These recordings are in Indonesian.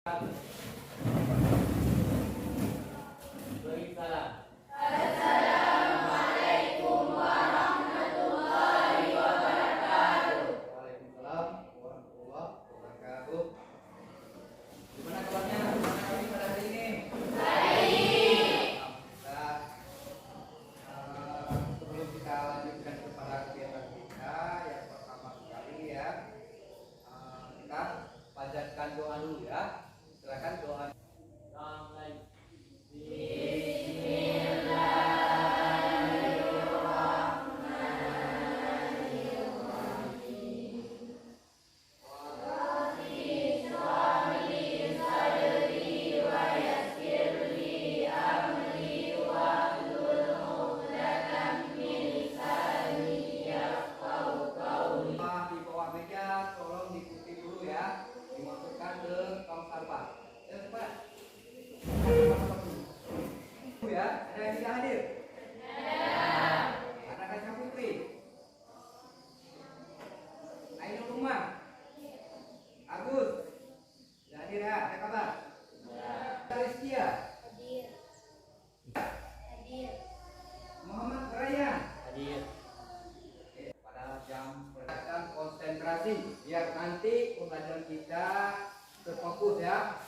Beri salam. Assalamualaikum warahmatullahi wabarakatuh. Waalaikumsalam warahmatullahi wabarakatuh. Gimana kabarnya? Gimana kami pada hari ini? Baik. Sebelum kita lanjutkan kepada kegiatan kita yang pertama sekali ya, kita panjatkan doa dulu ya. Silakan doa. Di bawah meja tolong diikuti dulu ya, dimasukkan ke tong sampah. Ya cepat. Ya, ada yang tidak hadir? Ada Kaca Putri. Ainul Umar. Agus. Tidak hadir ya? Ada kabar? Rizkia. Hadir. Muhammad Rayyan. Hadir. Pada jam perhatian konsentrasi biar nanti pembelajaran kita terfokus ya,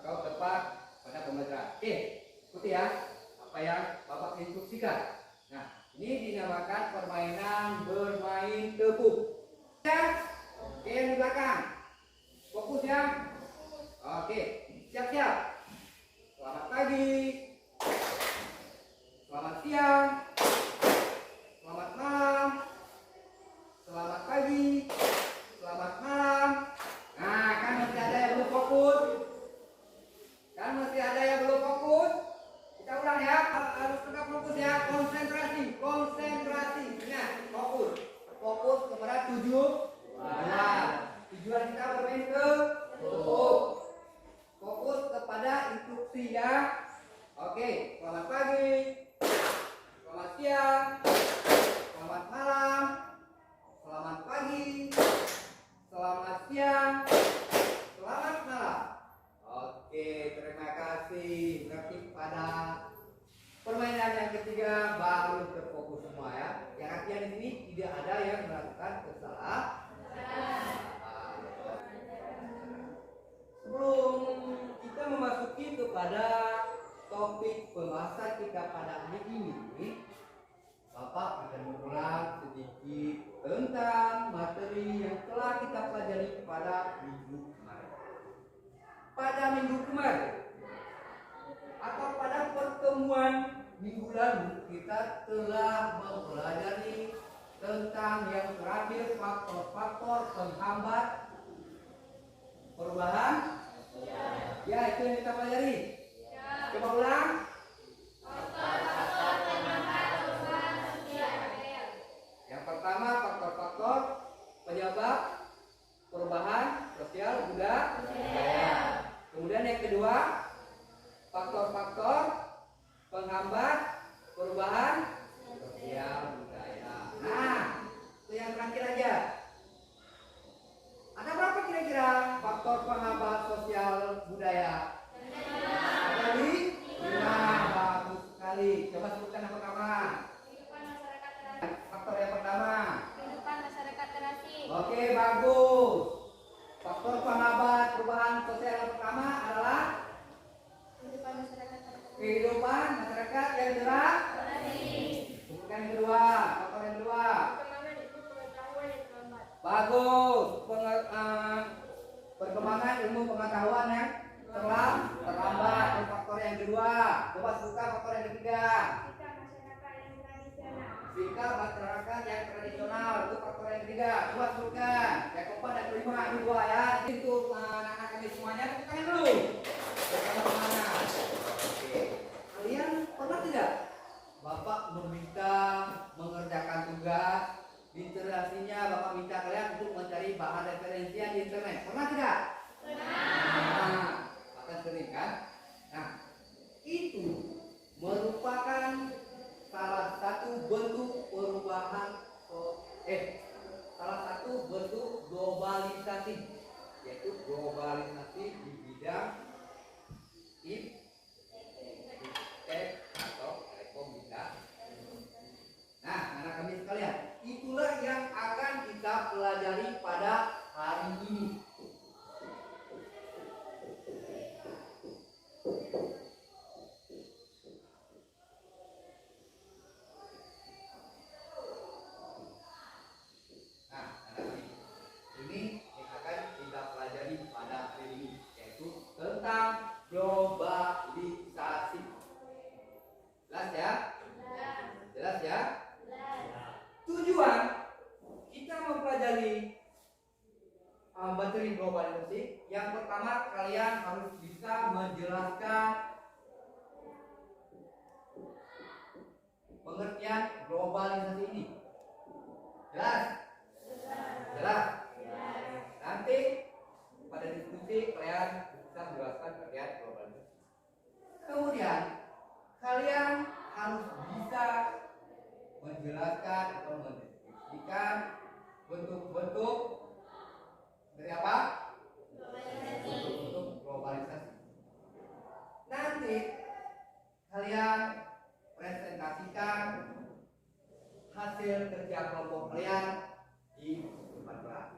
atau tepat pada pembelajaran. Oke, ikuti ya apa yang Bapak instruksikan. Nah, ini dinamakan permainan bermain tepuk. Ya, oke yang di belakang, fokus ya. Oke, siap-siap. Selamat pagi, selamat siang, selamat malam, selamat pagi, selamat malam. Nah, kan masih ada yang belum fokus. Kan masih ada yang belum fokus. Kita ulang ya, harus tetap fokus ya. Konsentrasi, konsentrasi. Nah, fokus. Fokus kepada tujuan. Tujuan kita bermain ke tepuk. Fokus kepada instruksi ya. Oke, selamat pagi, selamat siang, selamat malam, selamat pagi, selamat siang, selamat malam. Oke, terima kasih. Berarti pada permainan yang ketiga baru terfokus semua ya. Yang artinya di sini tidak ada yang melakukan kesalahan. Sebelum kita memasuki kepada topik pembahasan kita pada hari ini, Bapak akan mengulang sedikit tentang materi yang telah kita pelajari pada minggu kemarin. Pada minggu kemarin atau pada pertemuan minggu lalu kita telah mempelajari tentang yang terakhir faktor-faktor penghambat perubahan. Ya, itu yang kita pelajari. Coba ulang. Faktor-faktor penghambat perubahan sosial. Yang pertama faktor-faktor penyebab perubahan sosial budaya. Kemudian yang kedua faktor-faktor penghambat perubahan sosial budaya. Nah, itu yang terakhir aja. Ada berapa kira-kira faktor penghambat sosial budaya? Ada 5. Bagus sekali. Coba sebutkan yang pertama. Kehidupan masyarakat terasing. Faktor yang pertama. Kehidupan masyarakat terasing. Oke, bagus. Faktor penghambat perubahan sosial yang pertama adalah Kehidupan masyarakat terasing. kehidupan masyarakat yang terasing. Sebutkan yang kedua. Faktor yang kedua. Perkembangan ilmu pengetahuan yang terlambat. Bagus. Perkembangan ilmu pengetahuan yang terlambat. Itu faktor yang kedua. Coba sebutkan faktor yang ketiga. Sikap masyarakat yang tradisional. Sikap masyarakat yang tradisional. Itu faktor yang ketiga. Coba sebutkan. Yang keempat dan kelima. Ini 2 ya. Itu anak-anak kami semuanya. Tepuk tangan dulu. Bersama semangat. Oke. Kalian pernah tidak Bapak meminta mengerjakan tugas? Literasinya Bapak minta kalian untuk mencari bahan referensian di internet. Pernah tidak? Pernah. Bahkan sering kan? Nah, itu merupakan salah satu bentuk perubahan salah satu bentuk globalisasi, yaitu globalisasi di pengertian globalisasi ini? Jelas? Jelas? Nanti pada diskusi kalian bisa menjelaskan pengertian globalisasi. Kemudian kalian harus bisa menjelaskan atau mendeskripsikan bentuk-bentuk dari apa? Bentuk-bentuk globalisasi. Nanti kalian presentasikan hasil kerja kelompok kalian di depan kelas.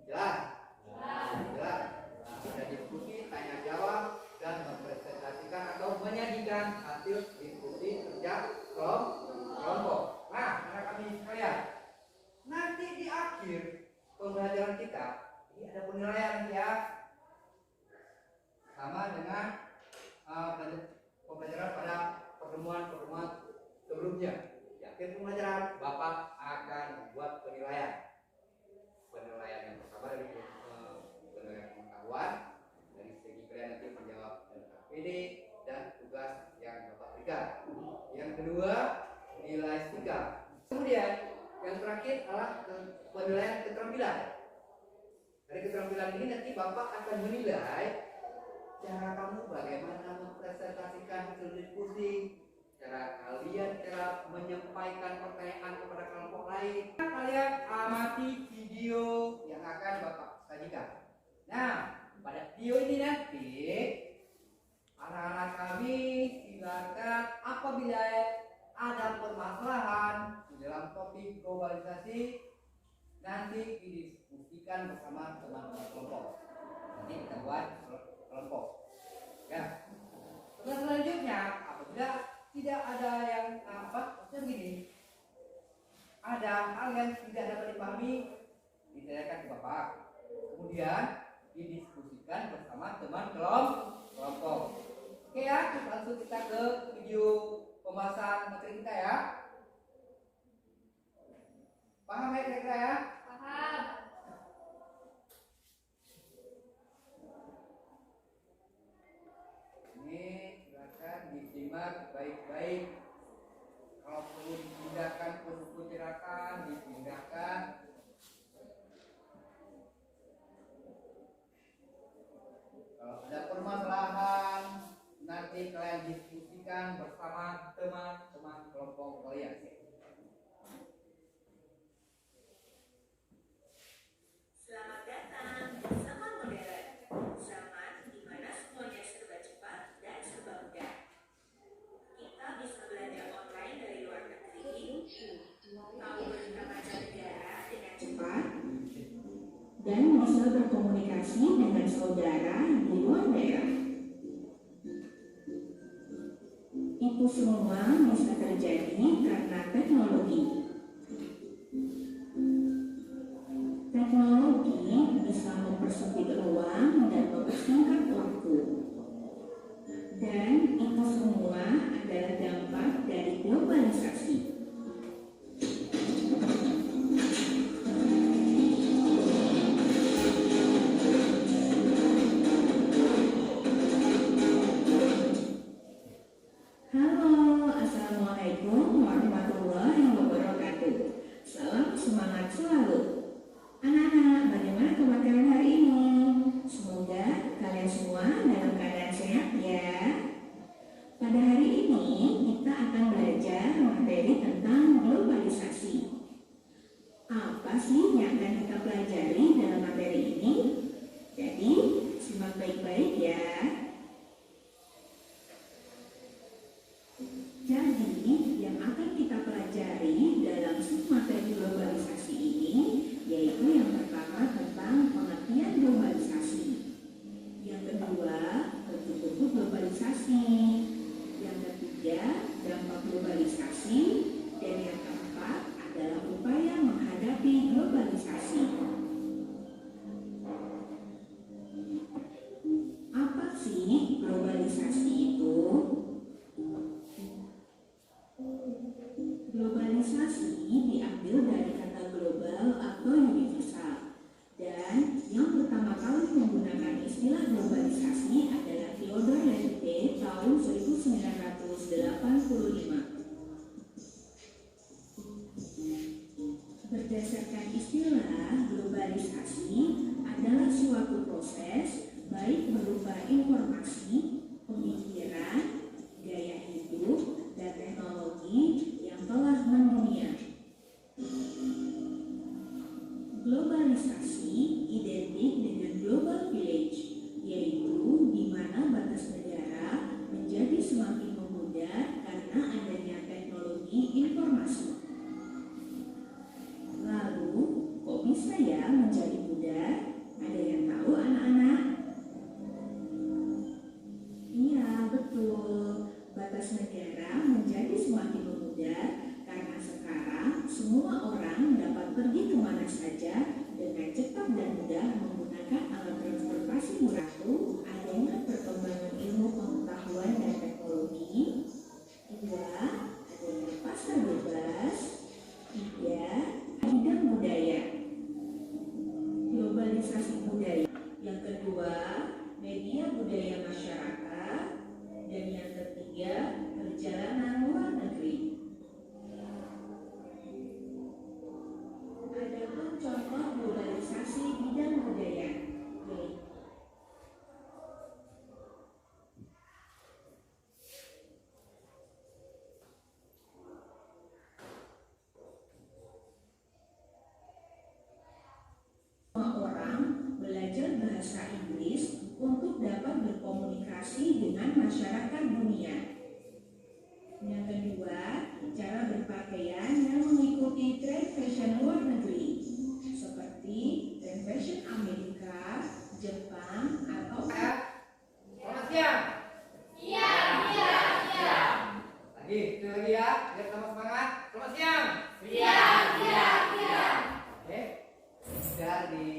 Jelas? Jelas. Ada diskusi, tanya jawab, dan mempresentasikan atau menyajikan hasil diskusi kerja kelompok. Nah, anak kami sekalian, nanti di akhir pembelajaran kita ini ada penilaian ya, sama dengan pembelajaran pada pertemuan-pertemuan sebelumnya. Di akhir pembelajaran Bapak akan membuat penilaian yang pertama dari penilaian pengetahuan dari segi kalian nanti menjawab LKPD dan tugas yang Bapak berikan. Yang kedua nilai sikap. Kemudian yang terakhir adalah penilaian keterampilan. Dari keterampilan ini nanti Bapak akan menilai cara kamu bagaimana mempresentasikan hasil diskusi, cara kalian cara menyampaikan pertanyaan kepada kelompok lain. Kalian amati video yang akan Bapak sajikan. Nah, pada video ini nanti anak-anak kami silakan apabila ada permasalahan di dalam topik globalisasi nanti didiskusikan bersama teman-teman kelompok. Nanti kita buat kelompok. Ya. Selanjutnya apabila tidak ada yang maksudnya begini, ada hal yang tidak dapat dipahami, ditanyakan ke Bapak. Kemudian didiskusikan bersama teman kelompok. Oke ya, langsung kita ke video pembahasan materi kita ya. Paham ya kira-kira ya? Paham. Ini silakan disimak baik-baik. Kalau perlu dipindahkan ke buku cetakan, dipindahkan. Kalau ada permasalahan, nanti kalian diskusikan bersama teman-teman kelompok kalian. Selamat datang di zaman modern, zaman di mana semuanya serba cepat dan serba mudah. Kita bisa belajar online dari luar negeri, tahu berita mancanegara dengan cepat, dan bisa berkomunikasi dengan saudara di luar daerah. Itu semua bisa terjadi karena teknologi. Teknologi bisa mempersempit ruang dan mempersingkat waktu. Dan itu semua adalah dampak dari globalisasi. Halo, Assalamualaikum warahmatullahi wabarakatuh. Salam semangat selalu. Anak-anak, bagaimana kabar kalian hari ini? Semoga kalian semua dalam keadaan sehat ya. Pada hari ini kita akan belajar materi tentang globalisasi. Apa sih yang akan kita pelajari dalam materi ini? Jadi, simak baik-baik ya. Jadi, yang akan kita pelajari dalam materi globalisasi ini yaitu yang pertama tentang pengertian globalisasi, yang kedua bentuk-bentuk globalisasi, yang ketiga dampak globalisasi, dan yang keempat adalah upaya menghadapi globalisasi. Apa sih globalisasi itu? Globalisasi diambil dari kata global atau universal, dan yang pertama kali menggunakan istilah globalisasi adalah Theodore Levitt tahun 1985. menggunakan alat transportasi murah. Adanya perkembangan ilmu pengetahuan dan teknologi. Kedua, adanya pasar bebas. Tiga, bidang budaya. Globalisasi budaya. Yang kedua, media budaya masyarakat. Dan yang ketiga, perjalanan luar negeri. Adapun contoh globalisasi bidang budaya, yaitu semua orang belajar bahasa Inggris untuk dapat berkomunikasi dengan masyarakat dunia. Yang kedua, cara berpakaian yang mengikuti tren fashion luar negeri, seperti tren fashion Amerika, Jepang, atau Selamat siang. Lagi, itu lagi ya. Biar sama semangat. Selamat siang. Oke. Dari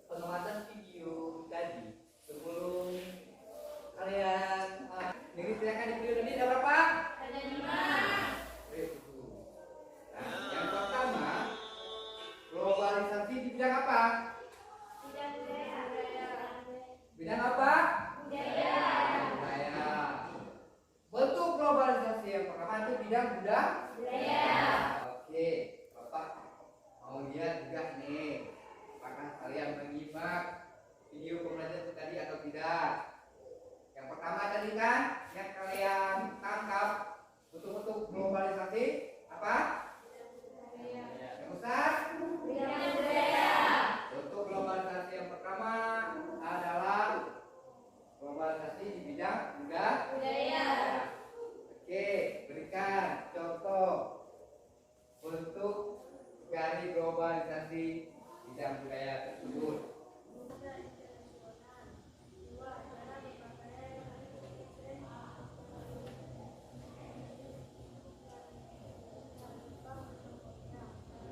pengamatan video tadi, sebelum kalian ini silakan di video tadi ada berapa? Ada 5. Nah, yang pertama, globalisasi di bidang apa? Bidang budaya. Bidang apa? Budaya. Budaya. Bentuk globalisasi yang pertama itu bidang budaya. Oke, Bapak mau lihat juga nih, apakah kalian menyimak video pembelajaran tadi atau tidak? Yang pertama tadi kan yang kalian tangkap bentuk-bentuk globalisasi apa? Yang besar? Bidang budaya. Bentuk globalisasi yang pertama adalah globalisasi di bidang budaya. Oke, berikan contoh bentuk dari globalisasi bidang budaya tersebut.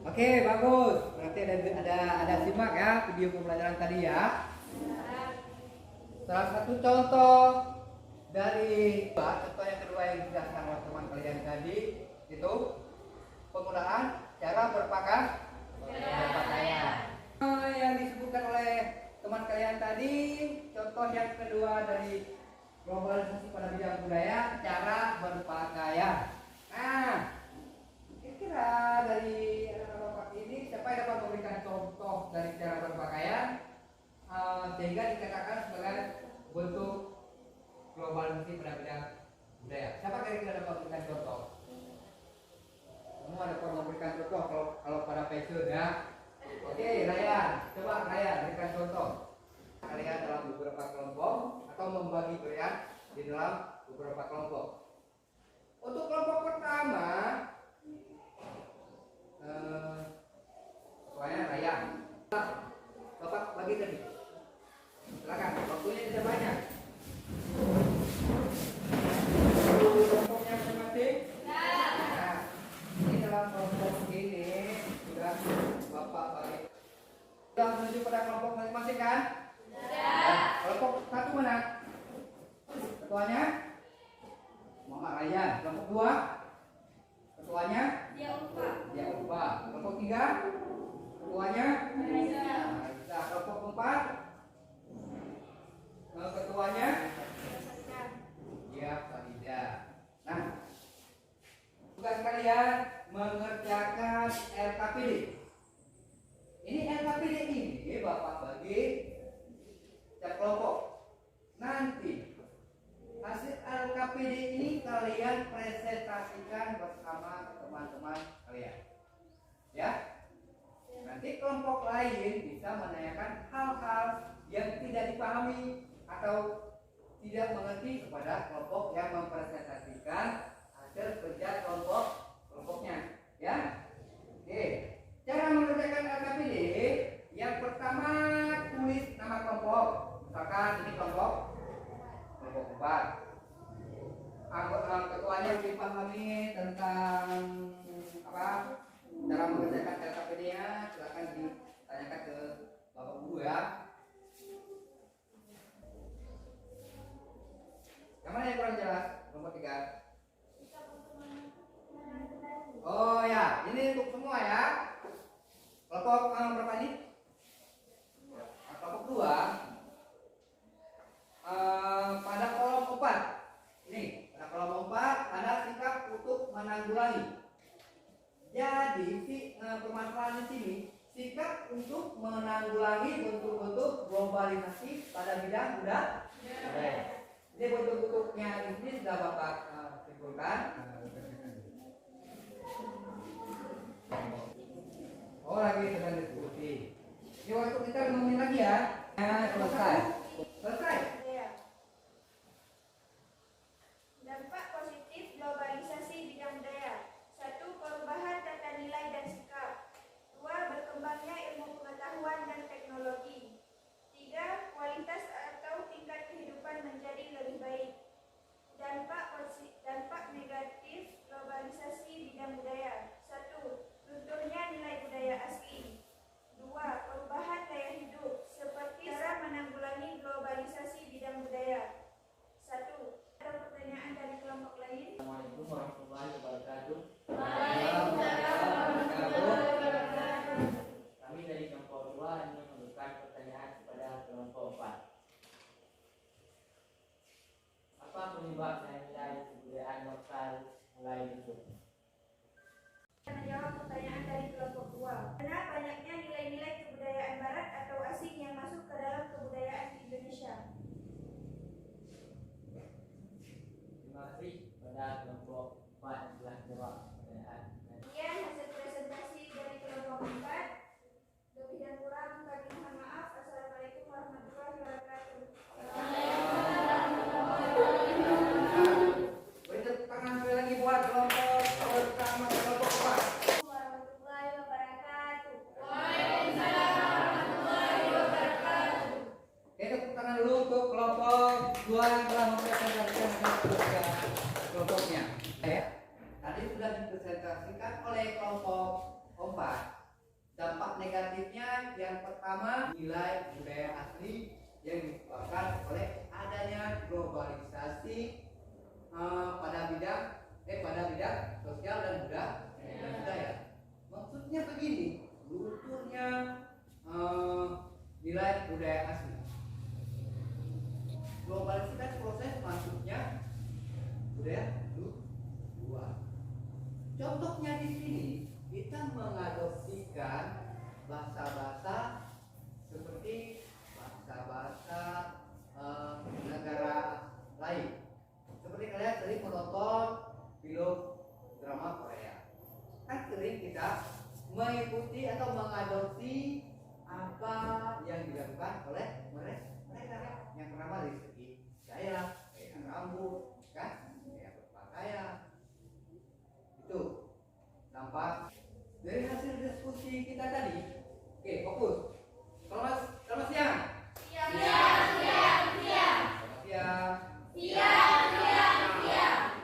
Oke, bagus. Berarti ada simak ya video pembelajaran tadi ya. Salah satu contoh dari contoh yang kedua yang dijelaskan oleh teman kalian tadi itu penggunaan cara berpakaian. Yang disebutkan oleh teman kalian tadi, contoh yang kedua dari globalisasi pada bidang budaya, cara berpakaian. Nah, kira-kira dari anak-anak ini siapa yang dapat memberikan contoh dari cara berpakaian sehingga dikatakan sebagai bentuk globalisasi pada bidang budaya? Siapa kira-kira dapat memberikan contoh? Semua dapat memberikan contoh kalau pada fashion ya. Oke, Ryan, coba Ryan berikan contoh. Kalian dalam beberapa kelompok atau membagi kalian di dalam beberapa kelompok. Untuk kelompok pertama, soalnya Ryan, Bapak bagi tadi. Silakan, waktunya tidak banyak. Kelompoknya masing-masing. Nah, ini dalam kelompok ini sudah Bapak bagi. Sudah menuju pada kelompok masing-masing kan? Kelompok satu mana? Ketuanya? Muhammad Ryan. Kelompok dua? Ketuanya? Dia lupa. Kelompok tiga? Ketuanya? Nah, kelompok empat? Ketuanya? Ya, Faridah. Nah, tugas kalian mengerjakan LKPD. Ini LKPD ini Bapak bagi setiap kelompok. Nanti hasil LKPD ini kalian presentasikan bersama teman-teman kalian. Ya. Nanti kelompok lain bisa menanyakan hal-hal yang tidak dipahami atau tidak mengerti kepada kelompok yang mempresentasikan hasil kerja kelompoknya. Ya. Oke. Cara mengerjakan LKPD, yang pertama tulis nama kelompok. Misalkan ini kelompok 4. Ketuanya dipahami tentang apa cara mengerjakan LKPD-nya, silakan ditanyakan ke Bapak Guru ya. Yang mana yang kurang jelas? Nomor 3. Oh ya, ini untuk semua ya. Kelompok berapa ini? Kelompok 2. Pada kolom 4. Ini, pada kolom 4 ada sikap untuk menanggulangi. Jadi permasalahan di sini sikap untuk menanggulangi bentuk-bentuk globalisasi pada bidang budaya. Ini bentuk-bentuknya ini sudah Bapak simpulkan. Oh lagi sedang diskusi. Ini waktu kita ngomongin lagi ya. Selesai. Selesai. Dampak positif globalisasi bidang budaya. 1. Perubahan tata nilai dan sikap. 2. Berkembangnya ilmu pengetahuan dan teknologi. 3. Kualitas atau tingkat kehidupan menjadi lebih baik. Dampak negatif globalisasi bidang budaya. 1. Lunturnya nilai budaya asli. 2. Perubahan gaya hidup seperti cara menanggulangi globalisasi bidang budaya. 1. Ada pertanyaan dari kelompok lain? Assalamualaikum warahmatullahi wabarakatuh. Kami dari kelompok 2 hanya memberikan pertanyaan kepada kelompok 4. Apa penyebab nilai kebudayaan lokal mulai hidup? Menjawab pertanyaan dari kelompok 2. Karena banyaknya nilai-nilai kebudayaan barat atau asing yang masuk ke dalam kebudayaan Indonesia. Terima kasih pada kelompok 4 yang telah menjawab pertanyaan. Kemudian hasil presentasi dari kelompok 4. Lebih dan kurang kami mohon maaf. Assalamualaikum warahmatullahi wabarakatuh. Beri tepuk tangan sekali lagi buat kelompok pertama kelompok 4. Warahmatullahi wabarakatuh. Oke, tepuk tangan dulu untuk kelompok 2 yang telah mempresentasikan hasil kelompoknya. Tadi sudah dipresentasikan oleh kelompok 4. Dampak negatifnya yang pertama nilai budaya asli yang disebabkan oleh adanya globalisasi pada bidang sosial dan budaya. Maksudnya begini, lunturnya nilai budaya asli. Globalisasi kan proses masuknya budaya luar. Contohnya di sini kita mengadopsikan bahasa-bahasa seperti bahasa-bahasa negara lain. Seperti kalian sering menonton film drama Korea, kan sering kita mengikuti atau mengadopsi apa yang dilakukan oleh mereka yang pertama dari segi gaya, rambut, kan, gaya berpakaian. Itu dampak dari hasil diskusi kita tadi. Oke, fokus. Selamat siang.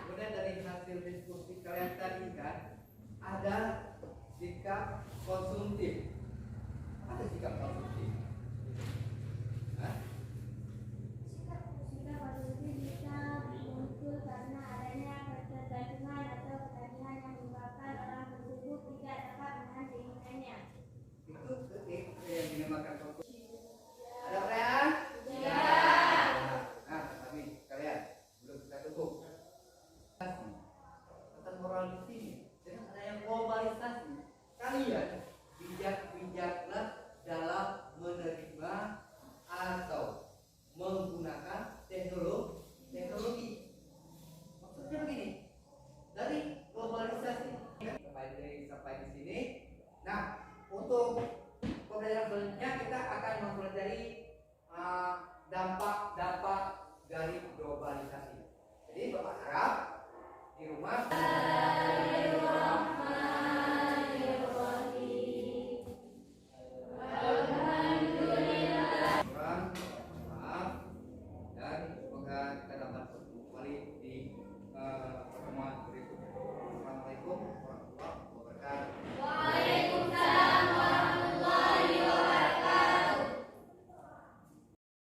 Kemudian dari hasil diskusi kalian tadi kan ada sikap konsumtif. Apa itu sikap konsumtif? Hah? Sikap konsumtif bisa muncul karena adanya ketergantungan atau ketagihan yang menyebabkan orang tersebut tidak dapat menahan keinginannya. Itu yang dinamakan konsumtif. Ada pertanyaan? Nah, tapi kalian belum kita tunggu. Tentang moral di sini, dengan adanya globalisasi, kalian bijak-bijaklah dalam menerima atau menggunakan teknologi. Maksudnya begini, dari globalisasi sampai di sini. Nah, untuk pembelajaran selanjutnya kita akan mempelajari dampak dari globalisasi. Jadi Bapak harap di rumah